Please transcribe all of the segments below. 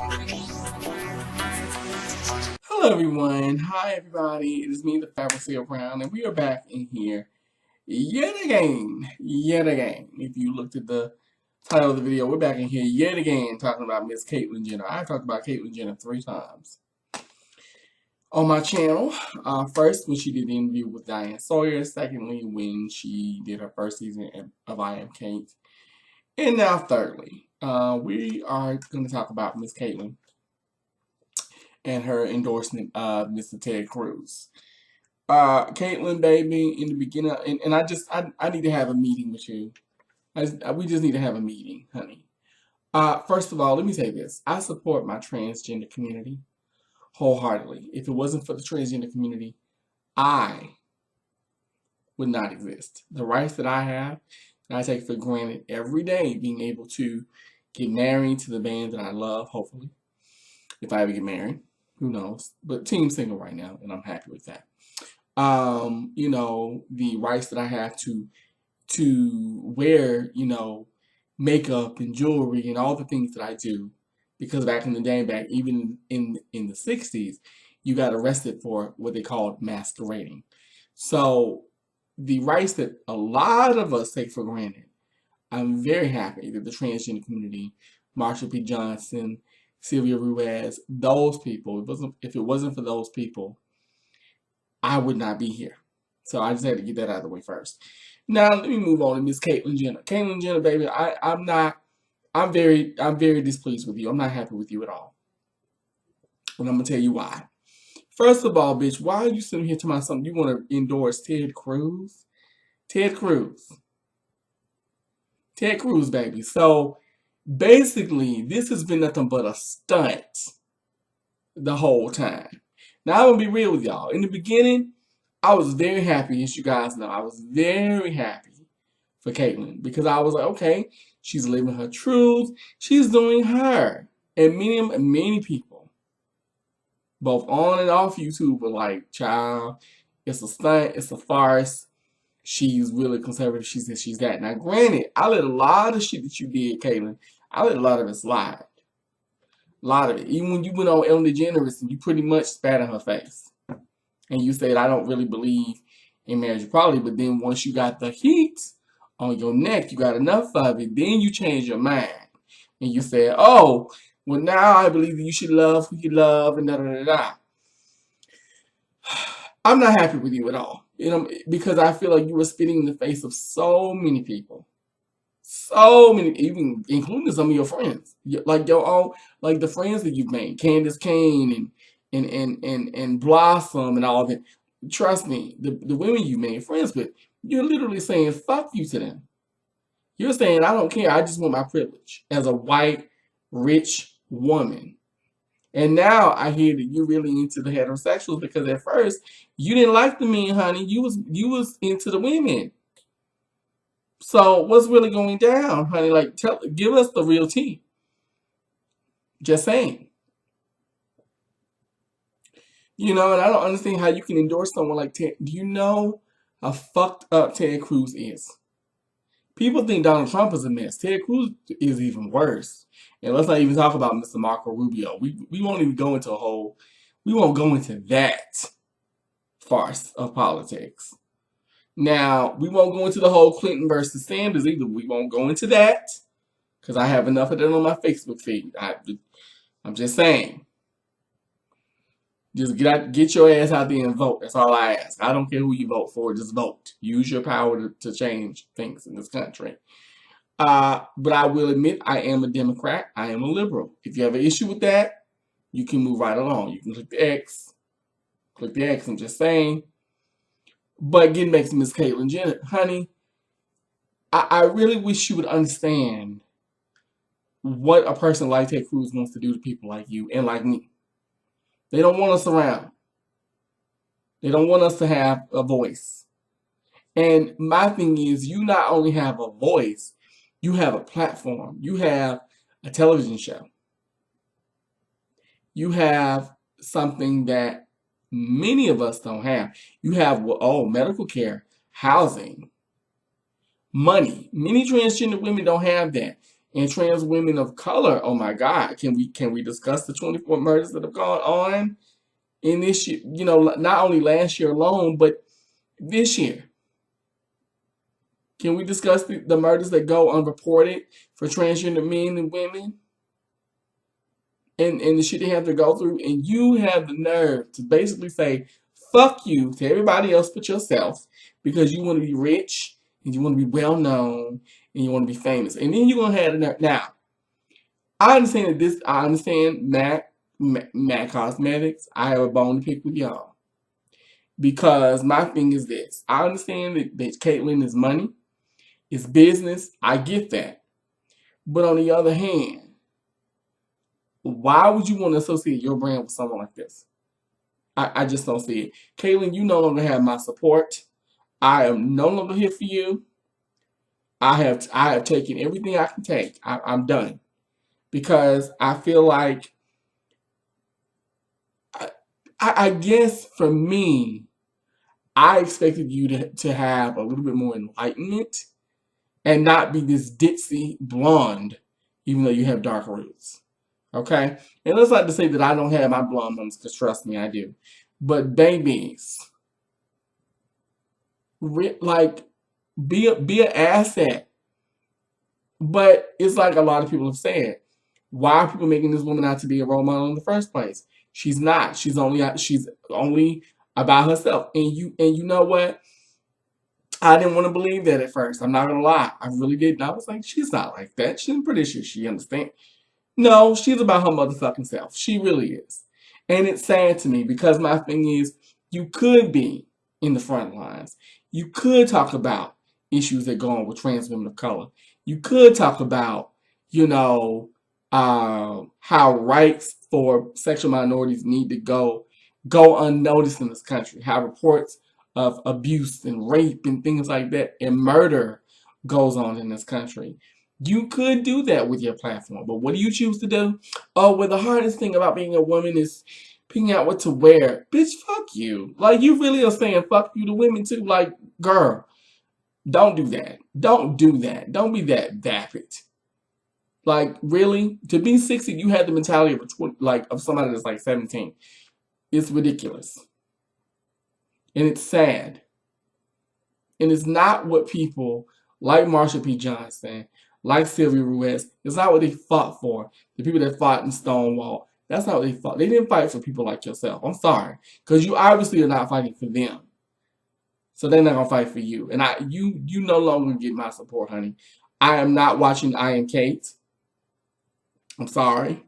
Hello everyone. Hi everybody. It is me, the Fabulous Brown, and we are back in here yet again. Yet again. If you looked at the title of the video, we're back in here yet again talking about Miss Caitlyn Jenner. I talked about Caitlyn Jenner 3 times on my channel. First, when she did the interview with Diane Sawyer. Secondly, when she did her first season of I Am Kate. And now, thirdly, we are going to talk about Miss Caitlyn and her endorsement of Mr. Ted Cruz. Caitlyn, baby, in the beginning, and I need to have a meeting with you. We just need to have a meeting, honey. First of all, let me say this. I support my transgender community wholeheartedly. If it wasn't for the transgender community, I would not exist. The rights that I have, and I take for granted every day, being able to get married to the man that I love, hopefully, if I ever get married. Who knows? But team single right now, and I'm happy with that. The rights that I have to wear, makeup and jewelry and all the things that I do. Because back in the day, even in the 60s, you got arrested for what they called masquerading. So the rights that a lot of us take for granted, I'm very happy that the transgender community, Marsha P. Johnson, Sylvia Ruiz, those people, if it wasn't for those people, I would not be here. So I just had to get that out of the way first. Now let me move on to Miss Caitlyn Jenner. Caitlyn Jenner, baby, I'm very displeased with you. I'm not happy with you at all. And I'm gonna tell you why. First of all, bitch, why are you sitting here telling me something you want to endorse Ted Cruz? Ted Cruz. Ted Cruz, baby. So basically, this has been nothing but a stunt the whole time. Now, I'm going to be real with y'all. In the beginning, I was very happy, as you guys know. I was very happy for Caitlyn because I was like, okay, she's living her truth. She's doing her. And many people, both on and off YouTube, were like, child, it's a stunt, it's a farce. She's really conservative. She says she's that. Now, granted, I let a lot of shit that you did, Caitlyn, I let a lot of it slide. A lot of it. Even when you went on Ellen DeGeneres and you pretty much spat in her face. And you said, I don't really believe in marriage equality. But then once you got the heat on your neck, you got enough of it, then you changed your mind. And you said, oh, well now I believe that you should love who you love and da-da-da-da. I'm not happy with you at all. Because I feel like you were spitting in the face of so many people. So many, even including some of your friends, like your own, like the friends that you've made, Candace Kane and Blossom and all that. Trust me, the women you made friends with, you're literally saying fuck you to them. You're saying I don't care. I just want my privilege as a white rich woman. And now I hear that you're really into the heterosexuals because at first you didn't like the men, honey. You was into the women. So what's really going down, honey? Like, give us the real tea. Just saying. And I don't understand how you can endorse someone like Ted. Do you know how fucked up Ted Cruz is? People think Donald Trump is a mess. Ted Cruz is even worse. And let's not even talk about Mr. Marco Rubio. We won't even go into we won't go into that farce of politics. Now, we won't go into the whole Clinton versus Sanders either. We won't go into that because I have enough of that on my Facebook feed. I'm just saying. Just get your ass out there and vote. That's all I ask. I don't care who you vote for. Just vote. Use your power to change things in this country. But I will admit I am a Democrat. I am a liberal. If you have an issue with that, you can move right along. You can click the X. Click the X. I'm just saying. But getting back to Miss Caitlyn Jenner, honey, I really wish you would understand what a person like Ted Cruz wants to do to people like you and like me. They don't want us around. They don't want us to have a voice. And my thing is, you not only have a voice, you have a platform. You have a television show. You have something that many of us don't have. You have, medical care, housing, money. Many transgender women don't have that. and trans women of color. Oh my God, can we discuss the 24 murders that have gone on in this year? You know, not only last year alone, but this year. Can we discuss the murders that go unreported for transgender men and women? And the shit they have to go through, and you have the nerve to basically say fuck you to everybody else but yourself because you want to be rich and you want to be well known and you want to be famous, and then you're gonna have the nerve. Now, I understand that this. I understand Mac Cosmetics. I have a bone to pick with y'all because my thing is this. I understand that Caitlyn is money, it's business. I get that, but on the other hand, why would you want to associate your brand with someone like this? I just don't see it. Caitlyn, you no longer have my support. I am no longer here for you. I have taken everything I can take. I'm done. Because I feel like I guess for me, I expected you to have a little bit more enlightenment and not be this ditzy blonde, even though you have dark roots. Okay? And let's not to say that I don't have my blonde moments, because trust me, I do. But babies, like, be an asset. But it's like a lot of people have said. Why are people making this woman out to be a role model in the first place? She's not. She's only about herself. And you know what? I didn't want to believe that at first. I'm not gonna lie. I really didn't. I was like, she's not like that. I'm pretty sure she understands. No, she's about her motherfucking self. She really is. And it's sad to me because my thing is, you could be in the front lines. You could talk about issues that go on with trans women of color. You could talk about, you know, how rights for sexual minorities need to go unnoticed in this country. How reports of abuse and rape and things like that and murder goes on in this country. You could do that with your platform, but what do you choose to do? Oh, well, the hardest thing about being a woman is picking out what to wear. Bitch, fuck you. Like, you really are saying fuck you to women too. Like, girl, don't do that. Don't do that. Don't be that vapid. Like, really? To be 60, you had the mentality of of somebody that's like 17. It's ridiculous. And it's sad. And it's not what people like Marsha P. Johnson, like Sylvia Ruiz, it's not what they fought for. The people that fought in Stonewall, that's not what they fought. They didn't fight for people like yourself. I'm sorry. Because you obviously are not fighting for them. So they're not going to fight for you. And you no longer get my support, honey. I am not watching I Am Kate. I'm sorry.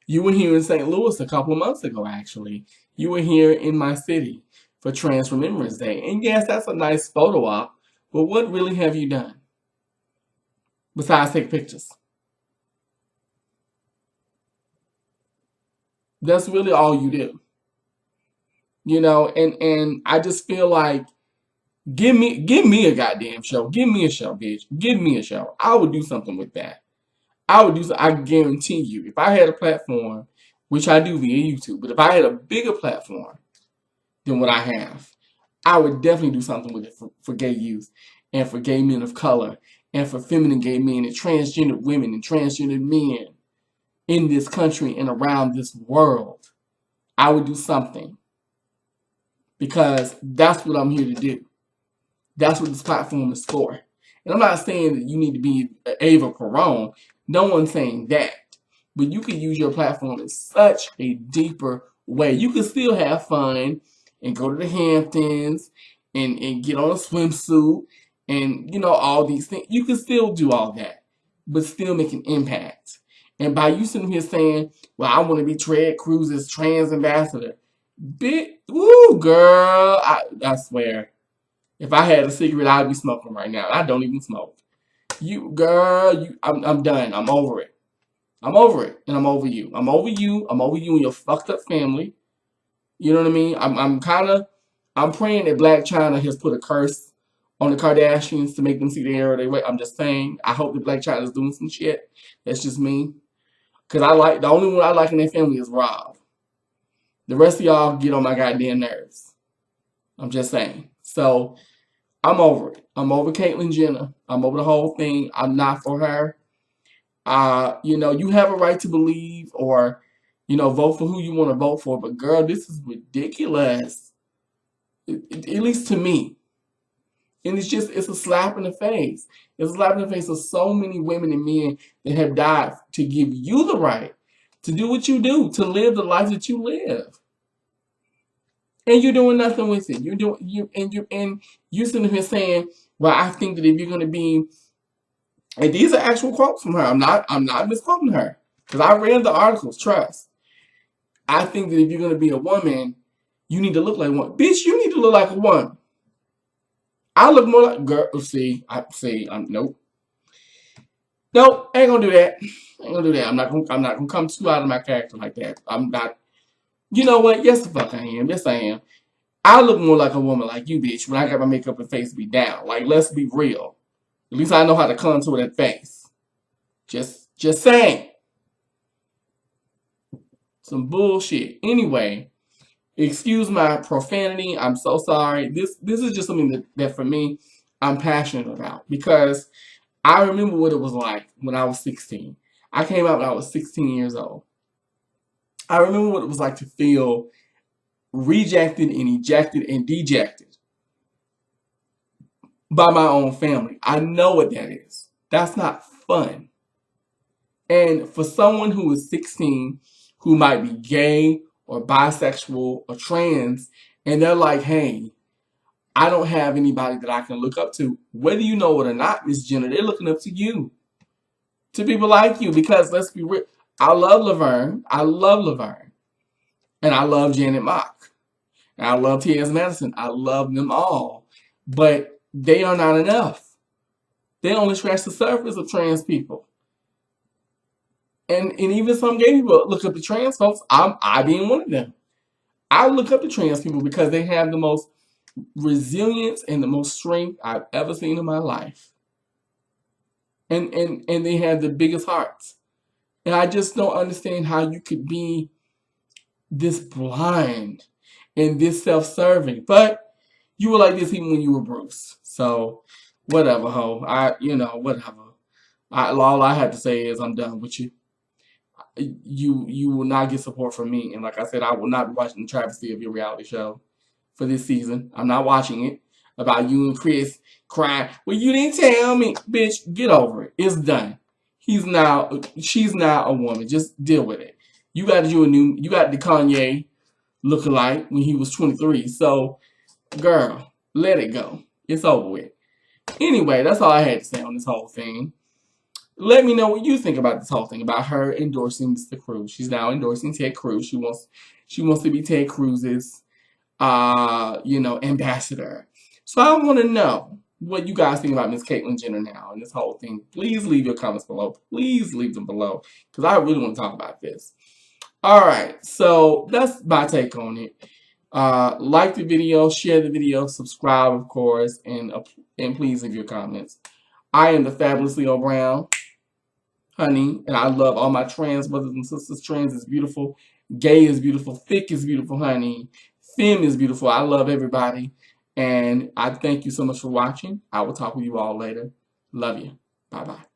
You were here in St. Louis a couple of months ago, actually. You were here in my city for Trans Remembrance Day. And yes, that's a nice photo op, but what really have you done besides take pictures? That's really all you do. You know, and I just feel like give me a goddamn show. Give me a show, bitch. Give me a show. I would do something with that. I guarantee you, if I had a platform, which I do via YouTube, but if I had a bigger platform than what I have, I would definitely do something with it for gay youth and for gay men of color and for feminine gay men and transgender women and transgender men in this country and around this world. I would do something because that's what I'm here to do. That's what this platform is for. And I'm not saying that you need to be Ava Perón. No one's saying that. But you can use your platform in such a deeper way. You can still have fun and go to the Hamptons and get on a swimsuit and, you know, all these things. You can still do all that, but still make an impact. And by you sitting here saying, well, I want to be Ted Cruz's trans ambassador. Woo, girl. I swear. If I had a cigarette, I'd be smoking right now. I don't even smoke. I'm done. I'm over it. I'm over it, and I'm over you. I'm over you. I'm over you and your fucked up family. You know what I mean? I'm praying that Black China has put a curse on the Kardashians to make them see the error of their way. I'm just saying. I hope that Black China's doing some shit. That's just me. Cause the only one I like in their family is Rob. The rest of y'all get on my goddamn nerves. I'm just saying. So I'm over it. I'm over Caitlyn Jenner. I'm over the whole thing. I'm not for her. You have a right to believe or, vote for who you want to vote for. But girl, this is ridiculous. At least to me. And it's a slap in the face. It's a slap in the face of so many women and men that have died to give you the right to do what you do, to live the life that you live. And you're doing nothing with it. You're sitting here saying, well, I think that if you're gonna be, and these are actual quotes from her. I'm not misquoting her. Because I read the articles, trust. I think that if you're gonna be a woman, you need to look like one. Bitch, you need to look like a woman. I look more like girl. Nope. Nope, ain't gonna do that. Ain't gonna do that. I'm not gonna come too out of my character like that. I'm not. You know what? Yes, the fuck I am. Yes, I am. I look more like a woman like you, bitch, when I got my makeup and face be down. Like, let's be real. At least I know how to contour that face. Just saying. Some bullshit. Anyway, excuse my profanity. I'm so sorry. This is just something that for me, I'm passionate about because I remember what it was like when I was 16. I came out when I was 16 years old. I remember what it was like to feel rejected and ejected and dejected by my own family. I know what that is. That's not fun. And for someone who is 16, who might be gay or bisexual or trans, and they're like, hey, I don't have anybody that I can look up to. Whether you know it or not, Miss Jenner, they're looking up to you. To people like you. Because let's be real. I love Laverne. I love Laverne. And I love Janet Mock. And I love T.S. Madison. I love them all. But they are not enough. They only scratch the surface of trans people. And even some gay people look up to trans folks. I being one of them. I look up to trans people because they have the most resilience and the most strength I've ever seen in my life. And they have the biggest hearts. And I just don't understand how you could be this blind and this self-serving. But you were like this even when you were Bruce. So whatever, ho. Whatever. All I have to say is I'm done with you. You will not get support from me. And like I said, I will not be watching the travesty of your reality show for this season. I'm not watching it about you and Chris crying. Well, you didn't tell me. Bitch, get over it. It's done. She's now a woman. Just deal with it. You got the Kanye lookalike when he was 23. So, girl, let it go. It's over with. Anyway, that's all I had to say on this whole thing. Let me know what you think about this whole thing, about her endorsing Mr. Cruz. She's now endorsing Ted Cruz. She wants to be Ted Cruz's ambassador. So I want to know what you guys think about Miss Caitlyn Jenner now and this whole thing. Please leave your comments below. Please leave them below because I really want to talk about this. All right, so that's my take on it. Like the video, share the video, subscribe, of course, and please leave your comments. I am the Fabulous Leo Brown, honey, and I love all my trans brothers and sisters. Trans is beautiful. Gay is beautiful. Thick is beautiful, honey. Femme is beautiful. I love everybody. And I thank you so much for watching. I will talk with you all later. Love you. Bye-bye.